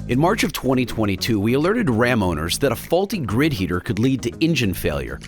In March of 2022, we alerted Ram owners that a faulty grid heater could lead to engine failure.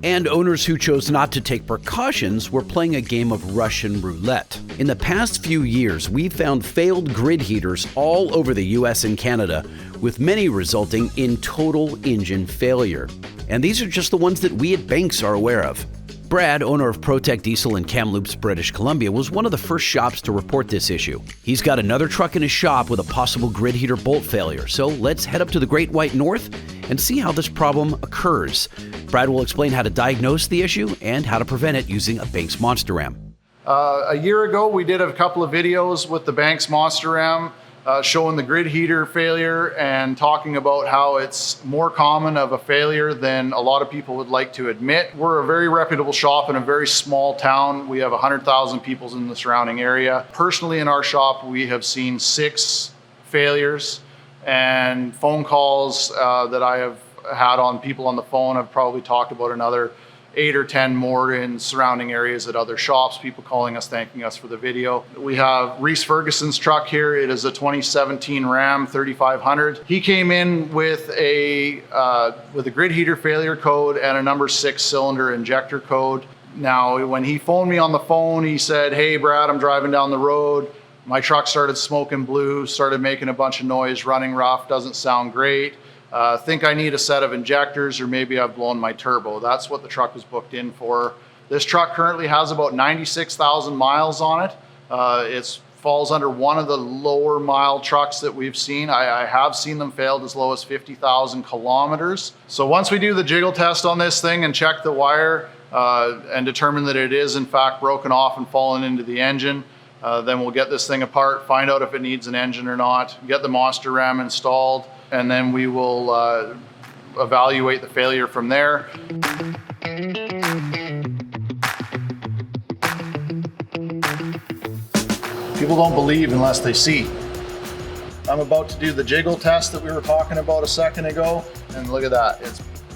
And owners who chose not to take precautions were playing a game of Russian roulette. In the past few years, we've found failed grid heaters all over the US and Canada, with many resulting in total engine failure. And these are just the ones that we at Banks are aware of. Brad, owner of Protech Diesel in Kamloops, British Columbia, was one of the first shops to report this issue. He's got another truck in his shop with a possible grid heater bolt failure, so let's head up to the Great White North and see how this problem occurs. Brad will explain how to diagnose the issue and how to prevent it using a Banks Monster Ram. A year ago, we did a couple of videos with the Banks Monster Ram showing the grid heater failure and talking about how it's more common of a failure than a lot of people would like to admit. We're a very reputable shop in a very small town. We have 100,000 people in the surrounding area. Personally, in our shop, we have seen 6 failures, and phone calls that I have had on people on the phone. I've probably talked about another 8 or 10 more in surrounding areas at other shops, people calling us, thanking us for the video. We have Reese Ferguson's truck here. It is a 2017 Ram 3500. He came in with a grid heater failure code and a number 6 cylinder injector code. Now, when he phoned me on the phone, he said, "Hey Brad, I'm driving down the road. My truck started smoking blue, started making a bunch of noise, running rough, doesn't sound great. Think I need a set of injectors, or maybe I've blown my turbo." That's what the truck was booked in for. This truck currently has about 96,000 miles on it. It falls under one of the lower mile trucks that we've seen. I have seen them failed as low as 50,000 kilometers. So once we do the jiggle test on this thing and check the wire and determine that it is in fact broken off and fallen into the engine, then we'll get this thing apart, find out if it needs an engine or not, get the Monster Ram installed, and then we will evaluate the failure from there. People don't believe unless they see. I'm about to do the jiggle test that we were talking about a second ago, and look at that.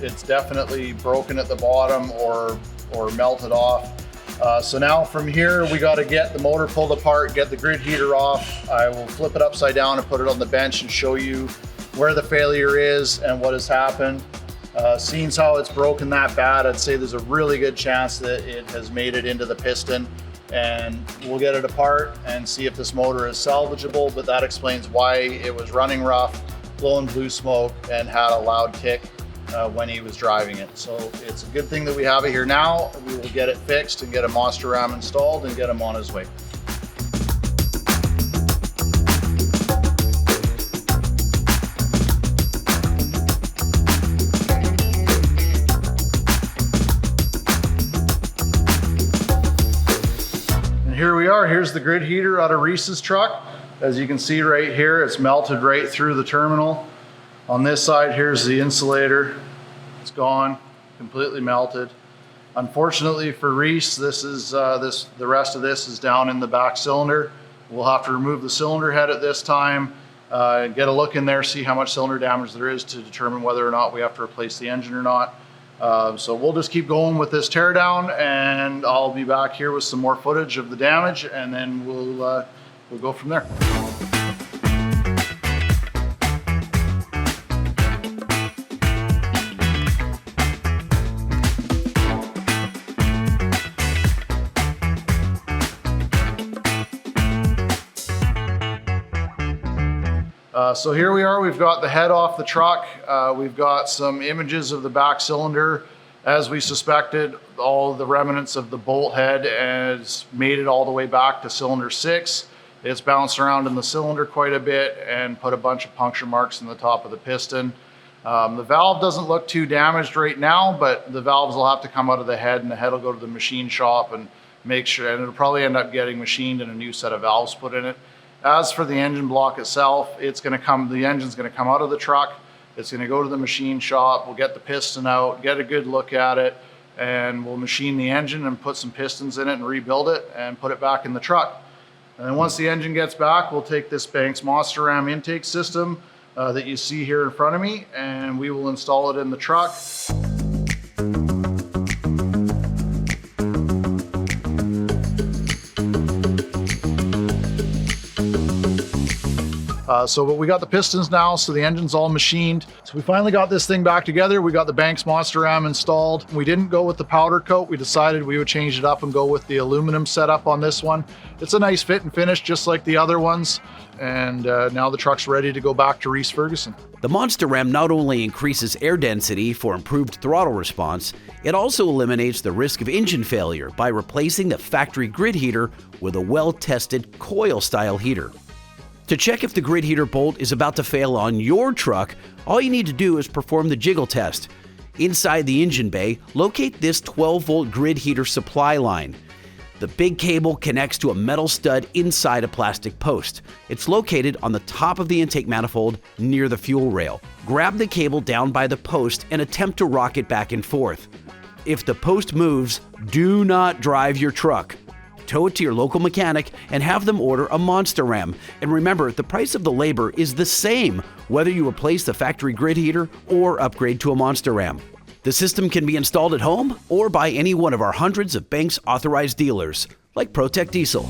It's definitely broken at the bottom or melted off. So now from here, we got to get the motor pulled apart, get the grid heater off. I will flip it upside down and put it on the bench and show you where the failure is and what has happened. Seeing how it's broken that bad, I'd say there's a really good chance that it has made it into the piston, and we'll get it apart and see if this motor is salvageable, but that explains why it was running rough, blowing blue smoke, and had a loud tick when he was driving it. So it's a good thing that we have it here now. We will get it fixed and get a Monster Ram installed and get him on his way. Here we are. Here's the grid heater out of Reese's truck. As you can see right here, it's melted right through the terminal. On this side, here's the insulator. It's gone, completely melted. Unfortunately for Reese, the rest of this is down in the back cylinder. We'll have to remove the cylinder head at this time, get a look in there, see how much cylinder damage there is to determine whether or not we have to replace the engine or not. So we'll just keep going with this teardown, and I'll be back here with some more footage of the damage, and then we'll go from there. So here we are, we've got the head off the truck. We've got some images of the back cylinder. As we suspected, all the remnants of the bolt head has made it all the way back to cylinder 6. It's bounced around in the cylinder quite a bit and put a bunch of puncture marks in the top of the piston. The valve doesn't look too damaged right now, but the valves will have to come out of the head, and the head will go to the machine shop and make sure, and it'll probably end up getting machined and a new set of valves put in it. As for the engine block itself, the engine's gonna come out of the truck. It's gonna go to the machine shop. We'll get the piston out, get a good look at it, and we'll machine the engine and put some pistons in it and rebuild it and put it back in the truck. And then once the engine gets back, we'll take this Banks Monster Ram intake system that you see here in front of me, and we will install it in the truck. But we got the pistons now, so the engine's all machined. So we finally got this thing back together. We got the Banks Monster Ram installed. We didn't go with the powder coat. We decided we would change it up and go with the aluminum setup on this one. It's a nice fit and finish, just like the other ones. And now the truck's ready to go back to Reese Ferguson. The Monster Ram not only increases air density for improved throttle response, it also eliminates the risk of engine failure by replacing the factory grid heater with a well-tested coil-style heater. To check if the grid heater bolt is about to fail on your truck, all you need to do is perform the jiggle test. Inside the engine bay, locate this 12-volt grid heater supply line. The big cable connects to a metal stud inside a plastic post. It's located on the top of the intake manifold near the fuel rail. Grab the cable down by the post and attempt to rock it back and forth. If the post moves, do not drive your truck. Tow it to your local mechanic and have them order a Monster Ram. And remember, the price of the labor is the same whether you replace the factory grid heater or upgrade to a Monster Ram. The system can be installed at home or by any one of our hundreds of Banks authorized dealers, like Protech Diesel.